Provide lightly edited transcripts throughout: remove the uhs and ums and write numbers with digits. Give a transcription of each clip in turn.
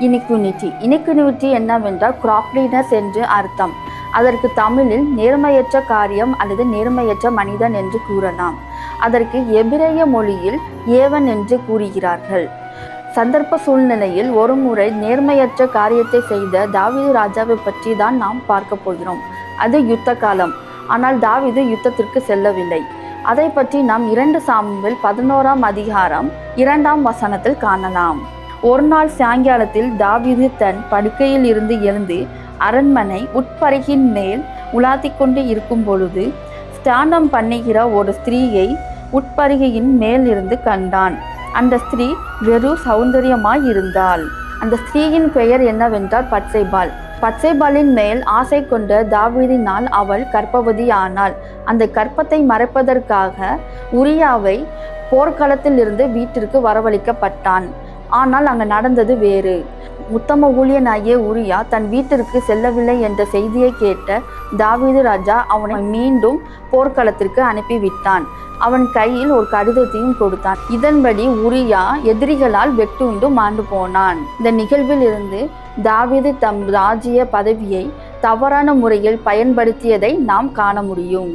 இனிக்வினிட்டி என்னவென்றால் கிராப்லினஸ் என்று அர்த்தம். அதற்கு தமிழில் நேர்மையற்ற காரியம் அல்லது நேர்மையற்ற மனிதன் என்று கூறலாம். அதற்கு எபிரேய மொழியில் ஏவன் என்று கூறுகிறார்கள். சந்தர்ப்ப சூழ்நிலையில் ஒரு முறை நேர்மையற்ற காரியத்தை செய்த தாவீது ராஜாவை பற்றி தான் நாம் பார்க்க போகிறோம். அது யுத்த காலம். ஆனால் தாவீது யுத்தத்திற்கு செல்லவில்லை. அதை பற்றி நாம் 2 சாமுவேல் 11ஆம் அதிகாரம் 2ஆம் வசனத்தில் காணலாம். ஒரு நாள் சாயங்காலத்தில் தாவீது தன் படுக்கையில் இருந்து எழுந்து அரண்மனை உட்பருகின் மேல் உலாத்தி கொண்டு இருக்கும் பொழுது ஸ்தானம் பண்ணுகிற ஒரு ஸ்திரீயை உட்பருகையின் மேல் இருந்து கண்டான். அந்த ஸ்திரீ வெறும் சௌந்தரியமாய் இருந்தாள். அந்த ஸ்திரீயின் பெயர் என்னவென்றால் பத்சேபாள். பத்சேபாளின் மேல் ஆசை கொண்ட தாவீதினால் அவள் கர்ப்பவதி ஆனாள். அந்த கர்ப்பத்தை மறைப்பதற்காக உரியாவை போர்க்களத்தில் இருந்து வீட்டிற்கு வரவழைக்கப்பட்டான். ஆனால் அங்கு நடந்தது வேறு. உத்தம ஊழியனாகிய உரியா தன் வீட்டிற்கு செல்லவில்லை என்ற செய்தியை கேட்ட தாவீது ராஜா அவனை மீண்டும் போர்க்களத்திற்கு அனுப்பிவிட்டான். அவன் கையில் ஒரு கடிதத்தையும் கொடுத்தான். இதன்படி உரியா எதிரிகளால் வெட்டுண்டு மாண்டு போனான். இந்த நிகழ்வில் இருந்து தாவீது தம் ராஜ்ய பதவியை தவறான முறையில் பயன்படுத்தியதை நாம் காண முடியும்.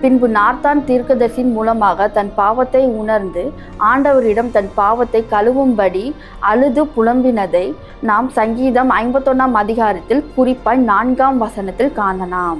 பின்பு நாத்தான் தீர்க்கதரிசியின் மூலமாக தன் பாவத்தை உணர்ந்து ஆண்டவரிடம் தன் பாவத்தை கழுவும்படி அழுது புலம்பினதை நாம் சங்கீதம் 51ஆம் அதிகாரத்தில் குறிப்பாய் 4ஆம் வசனத்தில் காணலாம்.